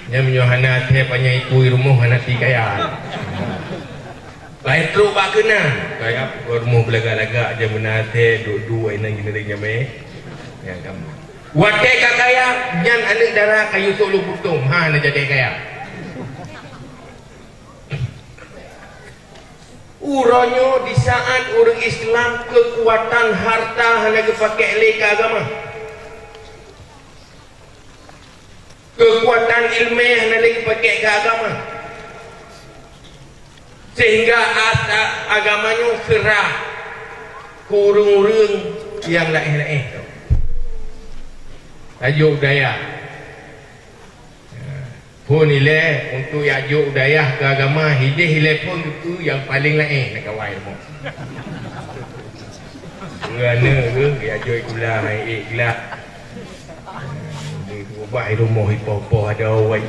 Yang menyohana teh panjang ikui rumah anak tiga. Lain teruk pak kena. Kayak rumah belagak-lagak je menate dua ini gini nyame. Yang kamu. Wakai kakaya jan anak darah kayu solo putung. Ha nak jadi kaya. Uronyo di saat orang Islam kekuatan harta hanya dipakai leka agama. Kekuatan ilmiah hanya dipakai ke agama. Sehingga agamanya serah kurung-urung yang lain-lain. Tajuk daya. Pun nilai untuk yajuk daya ke agama hilai pun itu yang paling lain nak kawai rumah. Kerana ke yajuk ikulah ikhlas. Ubah rumah hipopo ada awak.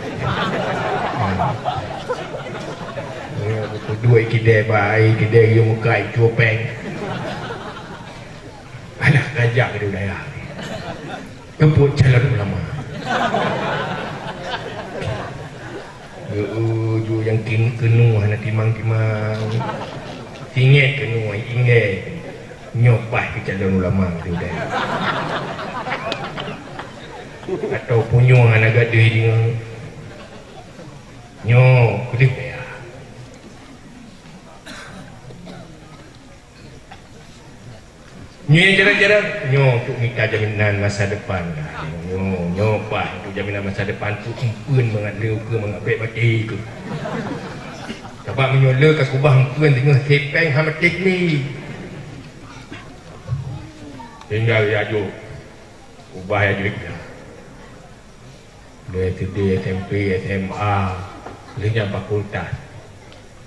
Dua kedai baik, kedai yang muka itu peng. Anak kajak ke daya. Kebut jalan ulama. Ju yang kenu hana timang-timang. Tinggal kenu ingat nyopah ke jalan ulama tu dah. Atau punyo hana gaduh dengan nyo kudip ya. Nyo cara-cara nyo untuk minta jaminan masa depan dah. Nyo pak untuk jaminan masa depan tu empun banget leu ke mengapek mati ke. Sebab menyola ke kubah empun tengah sepeng hamatik ni. Tinggal ya jo. Kubah ya jo dah. Dia SD, SMP, SMA, lenyap fakultas.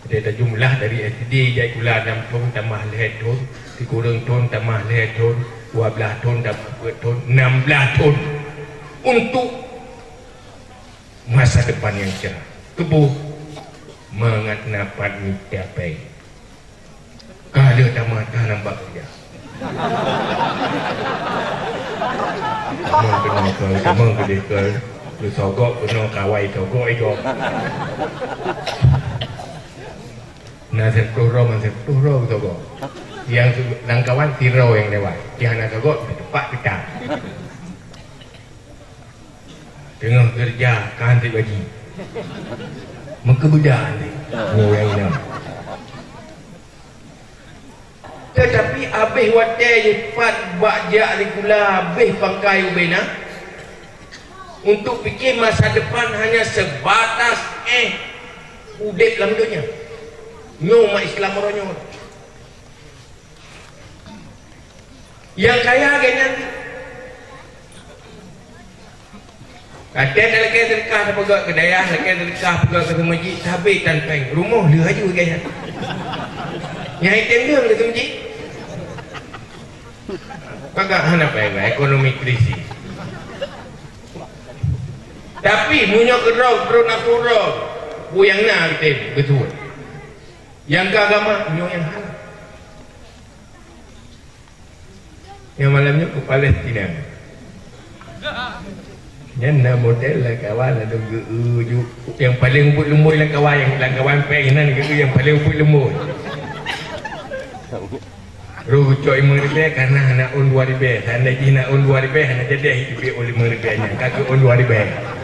Dia ada jumlah dari SD jadi kula 6 ton tambah 5 ton, dikurang ton tambah 5 ton, 12 ton tambah 2 ton, 16 ton untuk masa depan yang cerah. Kebuh mengat napat mencapai. Kalau tamat nampak kerja. Memang kedekal. Sogok kena kawai sogok itu. Nah sepuluh sogok. Yang langkawan tiro yang lewat. Yang nak sogok tepat kita. Tengah kerja kan bagi. Mengkebedah ni. Oh yang ini. Tetapi habis wadah yepat bajak likula habis pakai ubena. Untuk fikir masa depan hanya sebatas udek dalam dunia. Nyoma Islam orangnya. Yang kaya genyan. Kata lelaki terikah ada pegawai kedaya, lelaki terikah pegawai ke masjid, habis tanpeng. Rumah dia aja genyan. Yang item dia ke masjid. Kagak hana apa ekonomi krisis. Tapi munyo kerau nak kurau bu yang nak kita betul. Yang ke agama munyo yang halal. Yang malamnya ke Palestina. Yang nak model lah kawan ada yang paling ubut lemur lah kawan yang kawan penginan yang paling ubut lemur. Rucuk 5,000 karena anak on 2,000. Anda nak on 2,000 anda jadi hidup oleh 5,000 nya. Kaki on 2,000.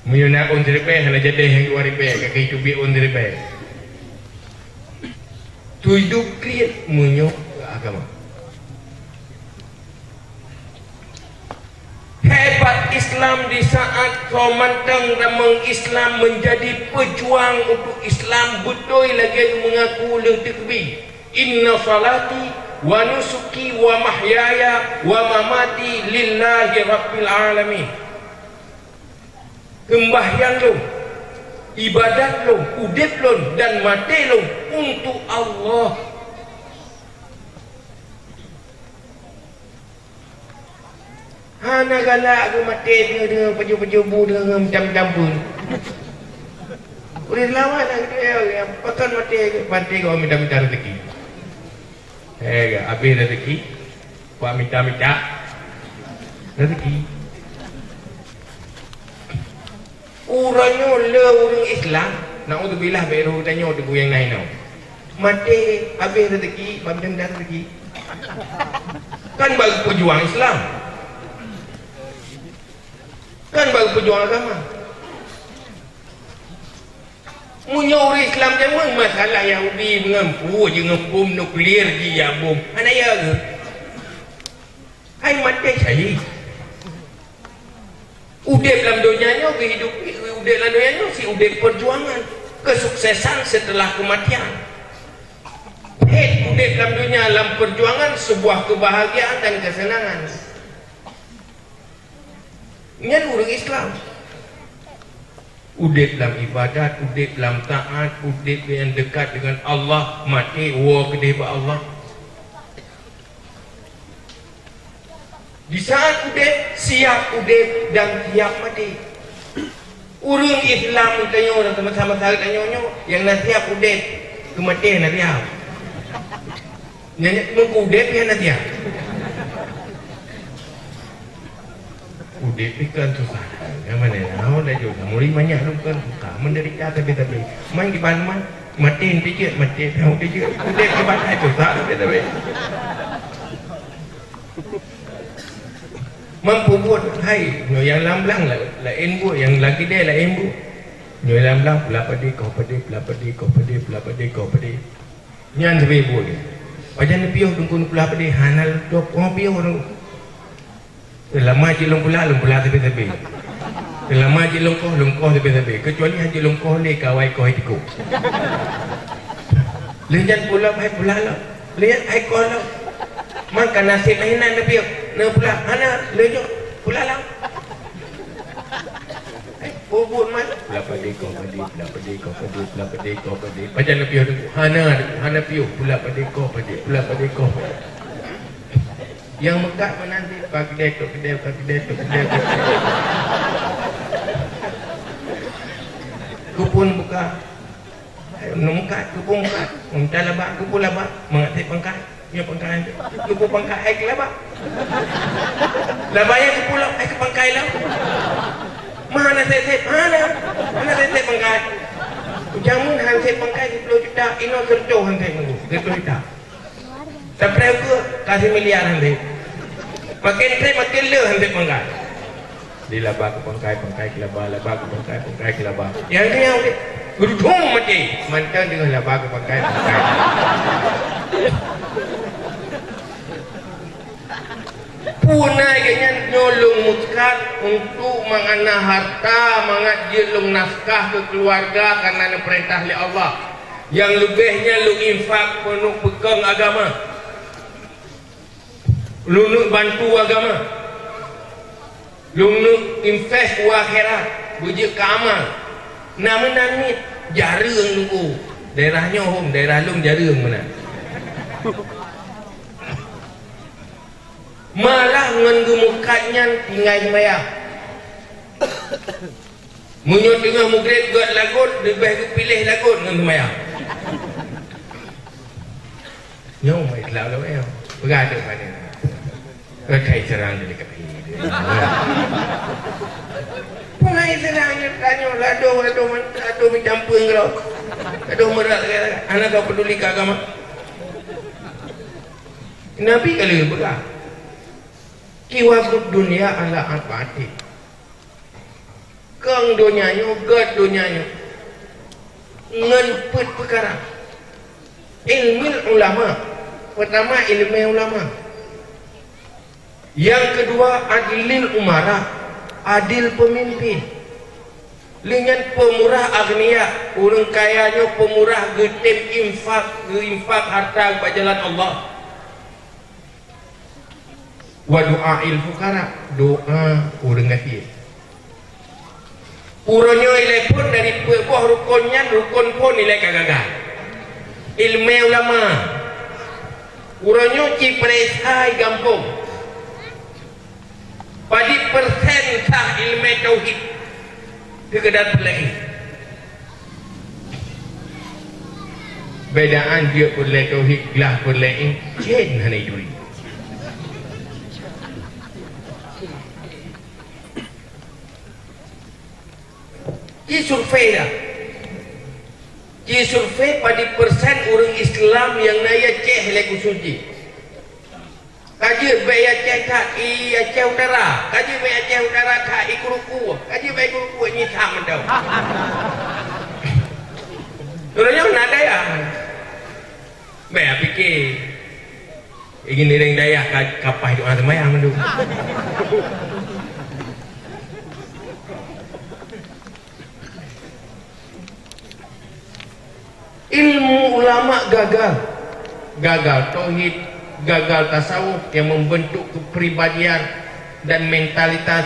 Munyo nak on 1,000 anda jadi yang 2,000. Kaki hidup on 1,000. Tu hidup kriat munyo agama. Hebat Islam di saat komandang ramang Islam menjadi pejuang untuk Islam betul lagi mengaku lentikbi. Inna salati wa nusuki wa mahyaya wa mamati lillahi rabbil alamin. Sembahyang lo, ibadat lo, udip lo dan mati lo untuk Allah. Hana galak aku mati dengan peju-peju dengan macam-macam pun. Boleh lawan lah gitu ya. Pakan mati kau minta-minta rezeki. Habis rezeki, kau minta-minta rezeki. Urangnya le orang Islam. Naudzubillah baru tanya debu yang lain tau. Mati habis rezeki, babdenda rezeki. Kan bagi pejuang Islam. Kan bagi pejuang agama. Munya orang Islam jangan masalah Yahudi mengampu je ngepum nuklir je ya bom. Mana ya ke? Hai mati saya. Udep dalam dunianya kehidup udep dalam dunianya si udep perjuangan kesuksesan setelah kematian. Udep dalam dunia dalam perjuangan sebuah kebahagiaan dan kesenangan. Ini orang Islam. Udep dalam ibadat, udep dalam taat, udep yang dekat dengan Allah, mati wa kedeba Allah. Di saat udep, siap udep dan siap mati. Orang Islam tanya orang sama-sama tanya yang nak siap udep, kematian nak siap. Nyanyi mengku udep yang nak siap. Udep ikan susah. Yang mana tahu dah juga. Muli banyak lu kan susah. Menderita tapi main di mana mati tiket mati tahu tiket. Udep di mana susah tapi. Mampu buat hai yang lamblang lah embu yang lagi dia lah embu. Yang lamblang pula padi kau padi pula padi kau padi pula padi kau padi. Nyan sebi bu ni. Pajan piuh tunggu pula padi hanal dok piuh orang. Lama je pula tapi. Lama je longkoh tapi. Kecuali haji longkoh ni kawai kau hatiku. Lihat pula hai pula lah. Lihat hai kau lah. Maka nasib mainan tapi na pula ana lejo pula lang. Bubut man pula padi kau padi pula padi kau padi pula padi kau padi. Pajan na piu hana piu pula padi kau padi pula padi kau. Yang mekat menanti pagi kedai. Kupun buka. Nungkat kupun buka. Unta labak kupun labak mengatik pangkat. Ya pangkai. Lupa pangkai ai ke labak. Labaknya kupun ai ke pangkai lah. Mana set mana pangkai. Jangan hanset pangkai 10 juta ino kerja hanset nunggu 10 juta. Sampai ke kasih miliar hanset. Makin try makin le hanset pangkai. Di labak ke pangkai ke labak ke pangkai ke labak. Yang ni yang gudung mati. Mantan dengan labak ke pangkai. Punai ganyan nyolong muskat untuk mengana harta, mangat jelung nafkah ke keluarga karena perintah oleh Allah. Yang lebihnya lu infak penuh pegang agama. Lu nak bantu agama. Lu nak invest ke akhirat, bujik ke amal. Nama nanit jarang lu. Daerahnya daerah lu jarang mana. Malah ngengemukatnya tinggal bayar. Munyut tengah mugret buat lagut, lebih pilih lagut dengan bayar. Nyawa mai lalu ya. Berada pada. Kekai serang dari kepi. Pengai serangnya tanya lado mencampur kalau. Lado merat anak kau peduli ke agama. Nabi kali berah. Kiwabud dunia ala apati. Kang dunianya, gad dunianya. Ngenput perkara. Ilmu ulama. Pertama ilmu ulama. Yang kedua adilil umara. Adil pemimpin. Dengan pemurah agniya. Orang kayanya pemurah getim infak harta kepada jalan Allah. Wa du'ail fukara, doa orang kafir. Urangnya ilai pun dari buah rukunnya, rukun pun ilai kagagal. Ilmu ulama. Urangnya cipresai gampung. Padi persen sah ilmu tauhid. Kekedar pelai. Bedaan dia pelai tauhid, gelah pelai. Jen hanai duri. Ji survei dah. Ji survei pada persen orang Islam yang naya ceh leku suci. Kaji baik Aceh tak i Aceh Utara. Kaji baik Aceh Utara tak i Kuruku. Kaji baik Kuruku ni sama tau. Turunnya mana daya? Baik fikir. Ingin nireng daya kapai doa semayang tu. Ilmu ulama gagal tauhid, gagal tasawuf yang membentuk kepribadian dan mentalitas,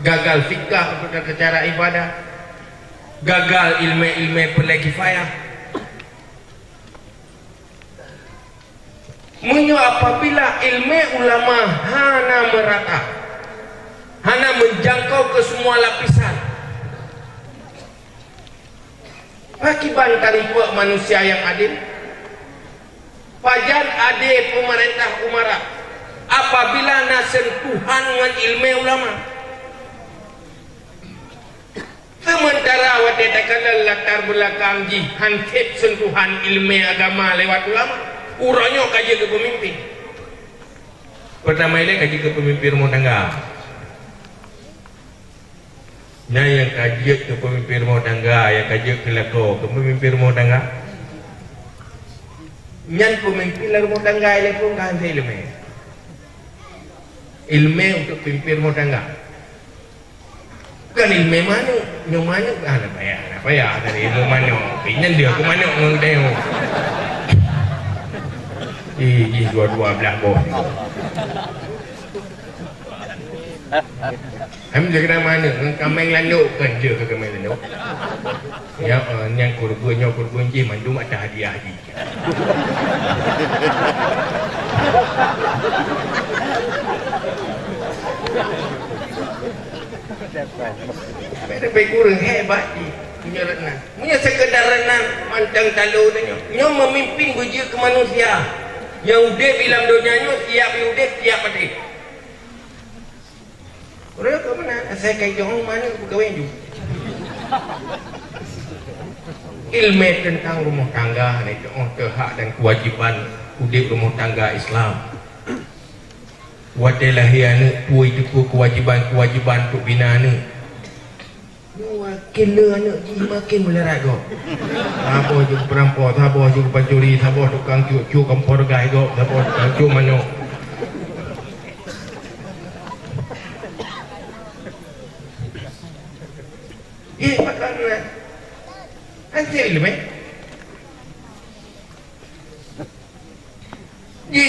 gagal fikah untuk tata cara ibadah, gagal ilmu perlegifayah. Menyo apabila ilmu ulama hana merata, hana menjangkau ke semua lapisan, akibat tarikh manusia yang adil, pajan adil pemerintah umarat apabila nak sentuhan dengan ilmu ulama. Sementara wate takala latar belakang jihan tip sentuhan ilmu agama lewat ulama, urangnya kaji ke pemimpin. Pertama ini kaji ke pemimpin rumah tangga. Nah yang kaji ke pemimpin rumah tangga, yang kaji ke lako ke pemimpin rumah tangga. Nyan pemimpin rumah tangga ini pun kan ilmu. Ilmu untuk pemimpin rumah tangga. Bukan ilmu mana, yang mana apa ya dari ilmu mana. Pinjan dia ke mana orang tengok. Dua-dua belah boh. Kami kena mana? Kami lalu kan je ke kami lalu. Ya, yang kurban je mandu mak dah hadiah je. Mereka kurang hebat ni. Punya renang. Punya sekedar renang mantang talu tanya. Nyo memimpin buji ke manusia. Yang udah bilang donyanya siap udah siap mati. Orang ke mana? Saya kayak orang mana pegawai tu. Ilmu tentang rumah tangga ni tu hak dan kewajipan udip rumah tangga Islam. Wadilahiana tu itu kewajiban untuk bina ni. Makin le anak ji makin melarat kau. Apa je perampok, apa je pencuri, apa tukang cucu kompor gai kau, apa tukang cucu mana. Maknanya anjir ilmu. Ji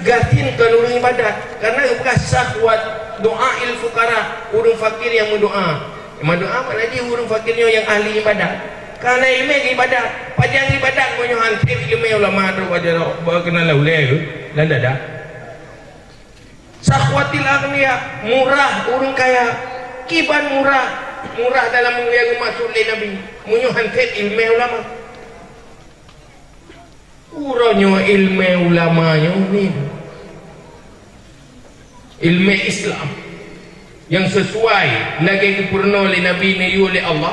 gatin kanurung ibadat karena bekas sahwat doa il fuqara, urang fakir yang berdoa. Doa mana dia urang fakirnya yang ahli ibadat. Karena ilmu ibadat, pajang ibadat punya hantir ilmu ulama tu pada berkenal laulai tu dan dah. Sahwatil aghniya, murah urang kaya, kiban murah dalam yang masuk Nabi. Punya hantir ilmu ulama. Urangnya ilmu ulamanya ni ilmu Islam yang sesuai lagi kepurna oleh Nabi ni oleh Allah.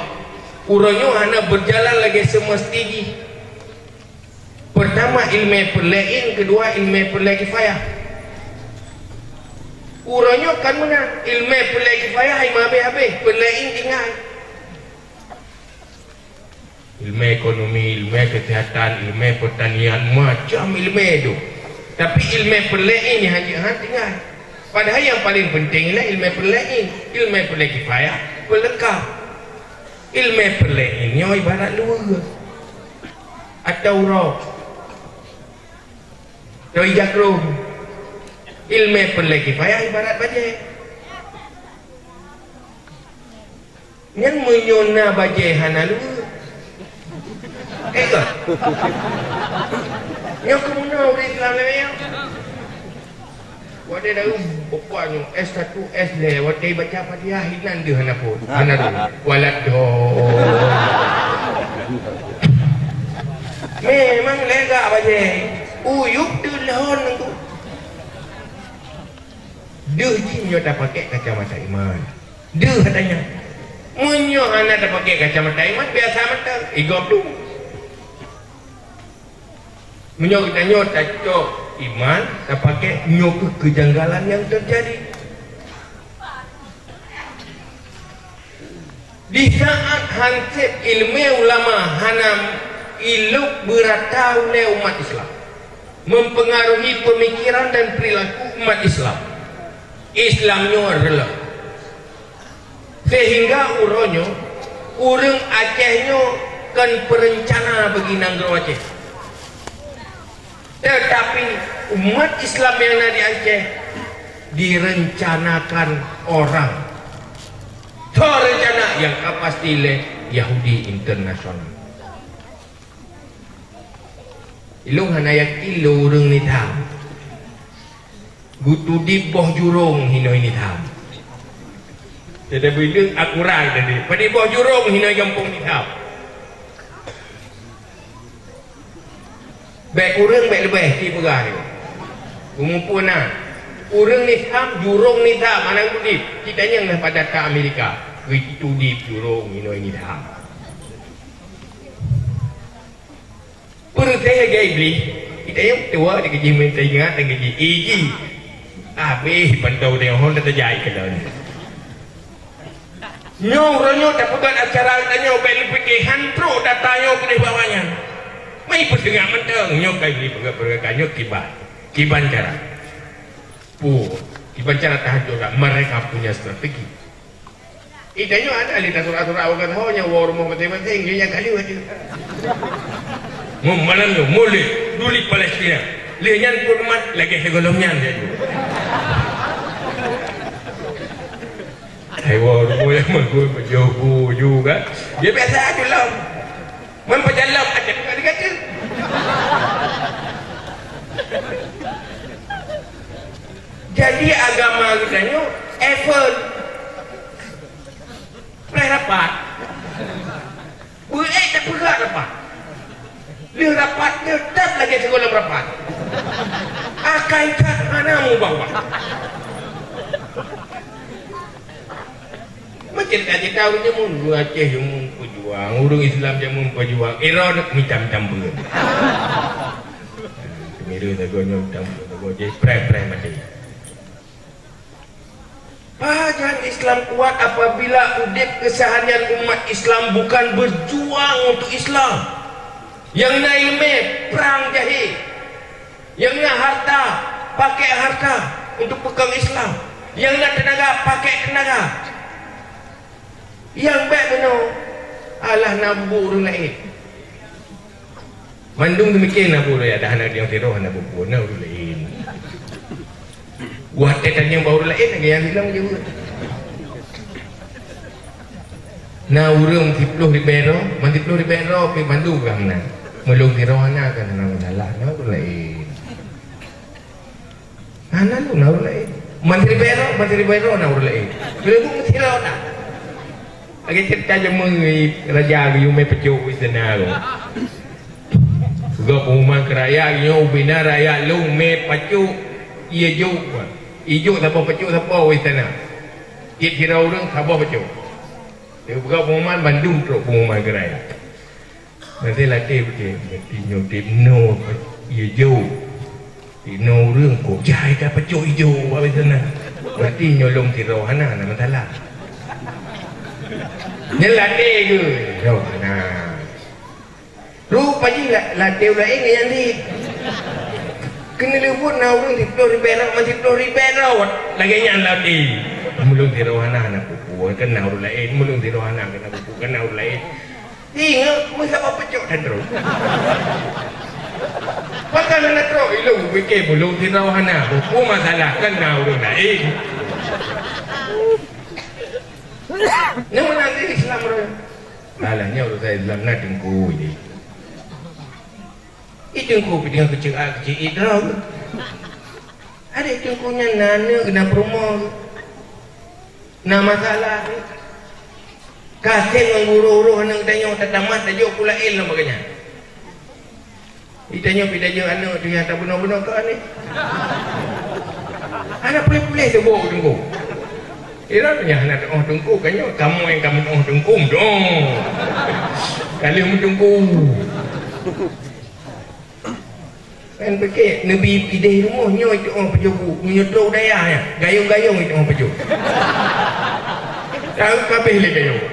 Urangnya hanya berjalan lagi semestinya. Pertama ilmu perlain, kedua ilmu perlagifayah. Urangnya kan mana ilmu perlagifayah hai habis perlain tinggal. Ilmu ekonomi, ilmu kesihatan, ilmu pertanian, macam ilmu itu. Tapi ilmu perlain yang hanya tinggal. Padahal yang paling penting ialah ilmu perlain, ilmu perlagifayah, pelengkap. Ilmu perlainnya ibarat luar atau roh atau jakrum. Ilmu perlagifayah ibarat bajai. Yang menyona bajai hana luar. Yang kemana orang Islam yang wadah dah bapaknya S1 S2 wadah baca Fatihah hinan dia hana pun hana tu walat do memang lega baca uyuk tu lahon tu dia jinyo tak pakai kacamata iman dia katanya Munyo anak dah pakai kacamata iman biasa mata igop tu. Munyo kita nyo tak cok iman tak pakai nyo kejanggalan yang terjadi. Di saat hansip ilmu ulama hanam iluk beratau le umat Islam, mempengaruhi pemikiran dan perilaku umat Islam. Islamnya adalah sehingga uronyo urang Acehnya kan perencana bagi nanggro Aceh. Tetapi umat Islam yang ada di Aceh direncanakan orang. Itu rencana yang pasti le Yahudi internasional. Ilung hanayak ilo urang ni tahu. Gutu di boh jurung hino ini tahu. Jadi bilang aku rai tadi. Pada boh jurung hino kampung ni tahu. Baik urang baik lebih di pegah ni. Kumumpuna. Urang ni tahu jurung ni tahu mana gutu di. Kita yang pada ke Amerika. Gutu di jurung hino ini tahu. Perut saya gaya beli. Kita yang tua di gaji minta ingat dan gaji iji. Habis pantau dengan Honda terjadi ke dalam. Nyo tak pegang acara tanya baik lebih hantro datanya ke bawahnya. Mai pertengah mentang nyo kai beli pegang nyo kiban cara. Kiban cara tahajud mereka punya strategi. Itanya ada li tatura-tura awak tahu nya war rumah penting-penting dia kali wajib. Malam tu mulai duli Palestina lihat kurmat lagi segolongnya dia. Hewan rumah yang menggul berjogu juga dia biasa aja lah memperjalan aja kata-kata. Jadi agama kita ni effort rapat buat tak perlu rapat. Dia rapat, dia tetap lagi sekolah rapat. Akan tak anamu bawa. Macam kaji tahu je mun Aceh yang mun pejuang, urang Islam yang mun pejuang. Era nak macam-macam ber. Kemira tagonya tago je pray macam ni. Bahagian Islam kuat apabila udip keseharian umat Islam bukan berjuang untuk Islam. Yang nak ilmu perang jahil, yang nak harta pakai harta untuk pegang Islam, yang nak tenaga pakai tenaga, yang baik benar alah nabu orang lain. Mandung demikian nabu ya dah anak yang teroh nak buku nak orang lain. Buat tetan yang baru lain lagi yang bilang juga. Nah urang 10 ribu, man 10 ribu pergi mandu kang nah. Melung di rohana kan nang dalah na lain. Ana lu na lain. Menteri Bero na lain. Bila ku menteri na. Lagi cerita je mengi raja yu me pecu istana lu. Suga pengumuman keraya yu bina raya lu me pecu ia ju. Ijo siapa pecu siapa istana. It kira orang siapa pecu. Dia buka pengumuman Bandung teruk pengumuman keraya. Nanti latih betul, tinyo no hijau, no ring kok jahit apa cok hijau apa sana, berarti nyolong si rohana nama salah. Ni latih ke rohana, rupanya latih lain yang ni, kena lebut na orang 10 ribu masih 10 ribu lagi yang latih, mulung si rohana nak buku, kan na orang lain, mulung si rohana kena buku, kan na orang lain. Ingat, masa apa pecok dan terus. Pakai nak terus, ilu fikir belum tirawahana. Buku masalah kan nak urut lain. Yang mana nanti Islam orang? Alahnya urut saya Islam nak tengku ini. Itu tengku dengan kecil idrah. Ada tengkunya nana kena promo. Nah masalah ni. Kasih menguru-uru anak tanya tatamat tajuk pula il nama kanya. Ditanya pidaja anak tu yang tak benar-benar ke ni. Anak boleh-boleh tu bawa tunggu. Iranya anak oh tungku kanyo kamu yang kamu oh tungku dong. Kali mu tungku. Kan pakai nabi pideh rumahnya itu orang pejogu menyedok daya ya gayung-gayung itu orang pejog tahu kabeh le gayung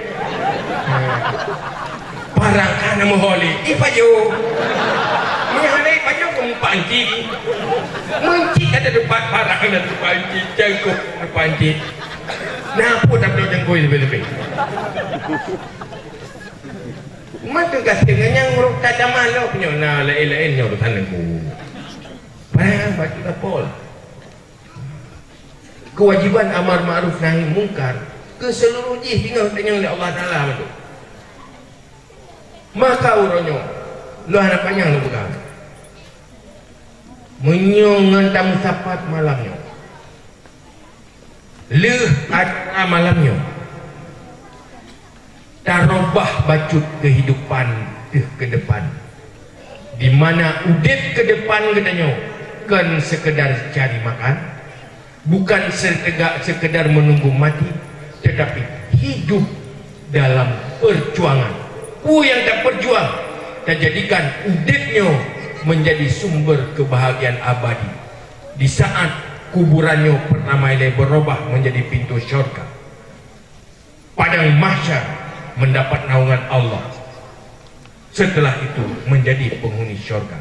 parang kana moholi ipajo mihale ipajo kum panci menci ada depan parang ada panci jangkuk panci napo tapi jangkuk lebih-lebih matu kasih yang nguruk tadaman lo punya na lain-lain nyorot hanengku parang batu kapol kewajiban amar ma'ruf nahi mungkar ke seluruh jih tinggal tanya oleh Allah Ta'ala betul maka uronyo lo anak panjang lo pegang menyongan tamu sapat malamnya leh ada malamnya tarobah bacut kehidupan ke depan di mana udip ke depan katanya kan sekedar cari makan bukan sekedar menunggu mati tetapi hidup dalam perjuangan yang tak berjuang dan jadikan udipnya menjadi sumber kebahagiaan abadi di saat kuburannya pertama kali berubah menjadi pintu syurga padang mahsyar mendapat naungan Allah setelah itu menjadi penghuni syurga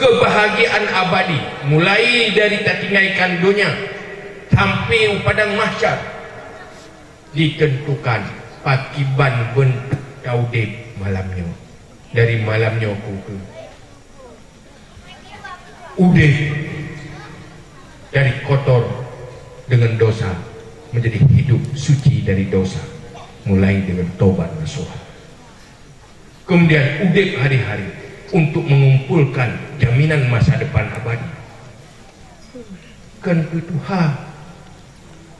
kebahagiaan abadi mulai dari tatingaikan dunia sampai padang mahsyar ditentukan akiban bentuk taudib malamnya dari malamnya ke udih dari kotor dengan dosa menjadi hidup suci dari dosa mulai dengan tobat nasuha kemudian udip hari-hari untuk mengumpulkan jaminan masa depan abadi kan itu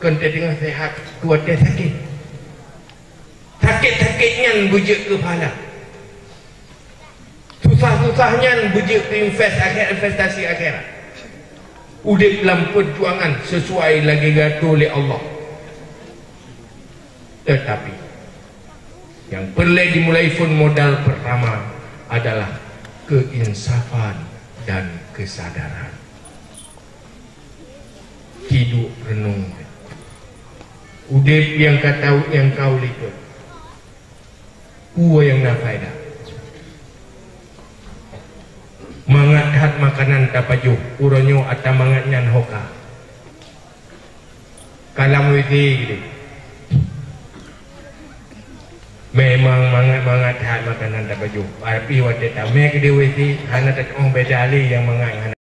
kan dengan sehat kuat dia sakit-sakitnya bujuk kepala susah-susahnya bujuk ke investasi akhirat udip dalam perjuangan sesuai lagi gato oleh Allah tetapi yang perlu dimulai pun modal pertama adalah keinsafan dan kesadaran hidup renung udip yang kau lihat uwa yang nafaida mangat makanan tapajuh uronyo atau mangat nyan hoka kalam witi gitu memang mangat makanan tapajuh tapi waktu tamek di witi hana tak beda ali yang mangat